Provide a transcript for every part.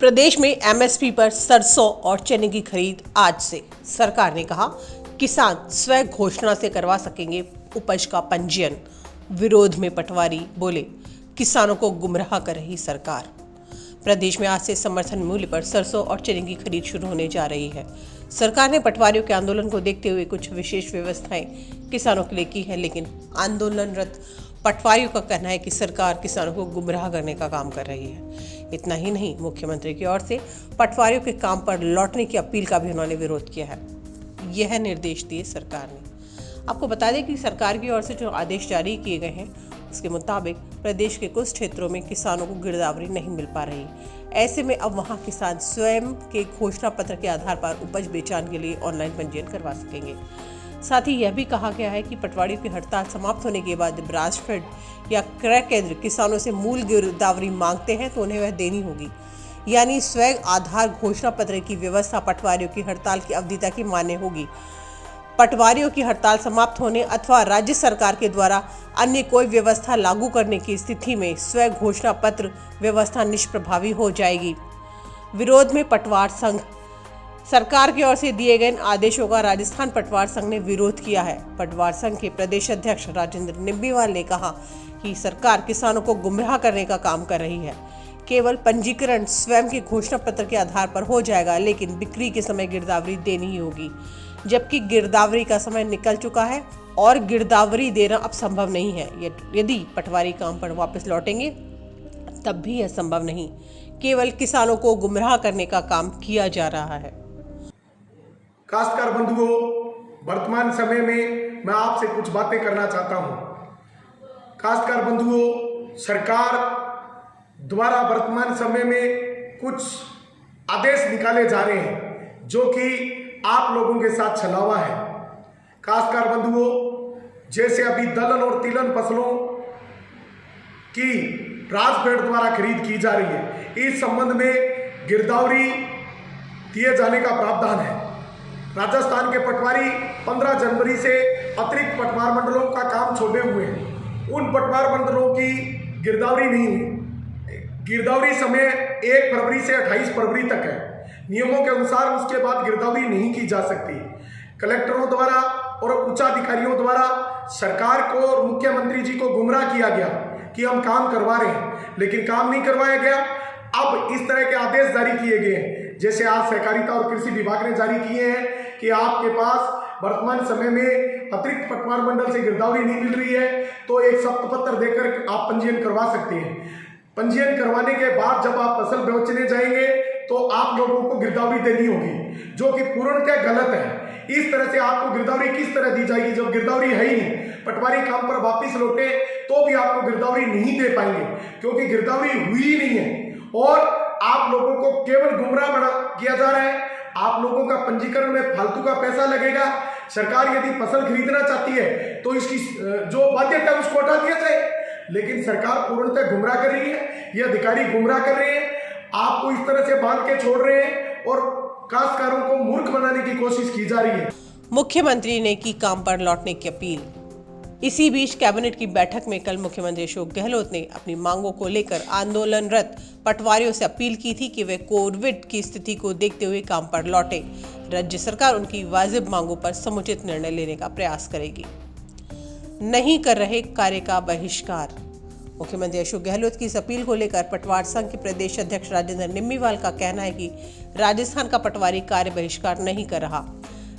प्रदेश में एमएसपी पर सरसों और चने की खरीद आज से। सरकार ने कहा किसान स्वयं घोषणा से करवा सकेंगे उपज का पंजीयन। विरोध में पटवारी बोले किसानों को गुमराह कर रही सरकार। प्रदेश में आज से समर्थन मूल्य पर सरसों और चने की खरीद शुरू होने जा रही है। सरकार ने पटवारियों के आंदोलन को देखते हुए कुछ विशेष व्यवस्थाएं किसानों के लिए की है, लेकिन आंदोलनरत पटवारियों का कहना है कि सरकार किसानों को गुमराह करने का काम कर रही है। इतना ही नहीं, मुख्यमंत्री की ओर से पटवारियों के काम पर लौटने की अपील का भी उन्होंने विरोध किया है। यह निर्देश दिए सरकार ने। आपको बता दें कि सरकार की ओर से जो आदेश जारी किए गए हैं उसके मुताबिक प्रदेश के कुछ क्षेत्रों में किसानों को गिरदावरी नहीं मिल पा रही। ऐसे में अब वहां किसान स्वयं के घोषणा पत्र के आधार पर उपज बेचान के लिए ऑनलाइन पंजीयन करवा सकेंगे। साथ ही यह भी कहा गया है कि पटवारियों की हड़ताल समाप्त होने के बाद ब्रांच फेड या क्रय केंद्र किसानों से मूल गिरदावरी मांगते हैं तो उन्हें वह देनी होगी। यानी स्वयं आधार घोषणा पत्र की व्यवस्था पटवारियों की हड़ताल की अवधि तक ही मान्य होगी। पटवारियों की हड़ताल समाप्त होने अथवा राज्य सरकार के द्वारा अन्य कोई व्यवस्था लागू करने की स्थिति में स्वयं घोषणा पत्र व्यवस्था निष्प्रभावी हो जाएगी। विरोध में पटवार संघ। सरकार की ओर से दिए गए आदेशों का राजस्थान पटवार संघ ने विरोध किया है। पटवार संघ के प्रदेश अध्यक्ष राजेंद्र निम्बीवाल ने कहा कि सरकार किसानों को गुमराह करने का काम कर रही है। केवल पंजीकरण स्वयं के घोषणा पत्र के आधार पर हो जाएगा, लेकिन बिक्री के समय गिरदावरी देनी ही होगी, जबकि गिरदावरी का समय निकल चुका है और गिरदावरी देना अब संभव नहीं है। यदि पटवारी काम पर वापस लौटेंगे तब भी यह संभव नहीं। केवल किसानों को गुमराह करने का काम किया जा रहा है। काश्तकार बंधुओं, वर्तमान समय में मैं आपसे कुछ बातें करना चाहता हूं। काश्तकार बंधुओं, सरकार द्वारा वर्तमान समय में कुछ आदेश निकाले जा रहे हैं जो कि आप लोगों के साथ छलावा है। काश्तकार बंधुओं, जैसे अभी दलहन और तिलहन फसलों की राजफेड द्वारा खरीद की जा रही है, इस संबंध में गिरदावरी दिए जाने का प्रावधान है। राजस्थान के पटवारी 15 जनवरी से अतिरिक्त पटवार मंडलों का काम छोड़े हुए हैं। उन पटवार मंडलों की गिरदावरी नहीं हुई। गिरदावरी समय 1 फरवरी से 28 फरवरी तक है। नियमों के अनुसार उसके बाद गिरदावरी नहीं की जा सकती। कलेक्टरों द्वारा और उच्चाधिकारियों द्वारा सरकार को और मुख्यमंत्री जी को गुमराह किया गया कि हम काम करवा रहे हैं, लेकिन काम नहीं करवाया गया। अब इस तरह के आदेश जारी किए गए हैं, जैसे आज सहकारिता और कृषि विभाग ने जारी किए हैं कि आपके पास वर्तमान समय में अतिरिक्त पटवार मंडल से गिरदावरी नहीं मिल रही है तो एक शपथ पत्र देकर आप पंजीयन करवा सकते हैं। पंजीयन करवाने के बाद जब आप फसल बेचने जाएंगे तो आप लोगों को गिरदावरी देनी होगी, जो कि पूर्णतः गलत है। इस तरह से आपको गिरदावरी किस तरह दी जाएगी जब गिरदावरी है ही नहीं। पटवारी काम पर वापिस लौटे तो भी आपको गिरदावरी नहीं दे पाएंगे, क्योंकि गिरदावरी हुई ही नहीं है और आप लोगों को केवल गुमराह किया जा रहा है। आप लोगों का पंजीकरण में फालतू का पैसा लगेगा। सरकार यदि फसल खरीदना चाहती है तो इसकी जो बाध्यता है उसको हटा दिया जाए, लेकिन सरकार पूर्णतः गुमराह कर रही है। ये अधिकारी गुमराह कर रहे हैं, आपको इस तरह से बांध के छोड़ रहे हैं और काश्तकारों को मूर्ख बनाने की कोशिश की जा रही है। मुख्यमंत्री ने की काम पर लौटने की अपील। इसी बीच कैबिनेट की बैठक में कल मुख्यमंत्री अशोक गहलोत ने अपनी मांगों को लेकर आंदोलनरत पटवारियों से अपील की थी कि वे कोविड की स्थिति को देखते हुए काम पर लौटे। राज्य सरकार उनकी वाजिब मांगों पर समुचित निर्णय लेने का प्रयास करेगी। नहीं कर रहे कार्य का बहिष्कार। मुख्यमंत्री अशोक गहलोत की इस अपील को लेकर पटवार संघ के प्रदेश अध्यक्ष राजेंद्र निम्बीवाल का कहना है कि राजस्थान का पटवारी कार्य बहिष्कार नहीं कर रहा।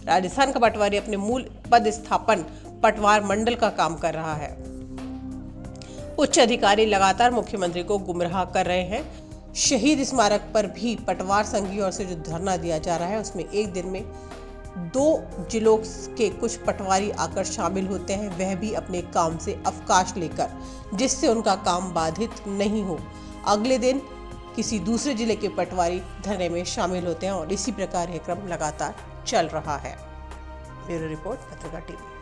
राजस्थान का पटवारी अपने मूल पद स्थापन पटवार मंडल का काम कर रहा है। उच्च अधिकारी लगातार मुख्यमंत्री को गुमराह कर रहे हैं। शहीद स्मारक पर भी पटवार संघ की ओर से जो धरना दिया जा रहा है उसमें एक दिन में 2 जिलों के कुछ पटवारी आकर शामिल होते हैं, वह भी अपने काम से अवकाश लेकर, जिससे उनका काम बाधित नहीं हो। अगले दिन किसी दूसरे जिले के पटवारी धरने में शामिल होते हैं और इसी प्रकार यह क्रम लगातार चल रहा है। ब्यूरो रिपोर्ट, पत्रकार टीवी।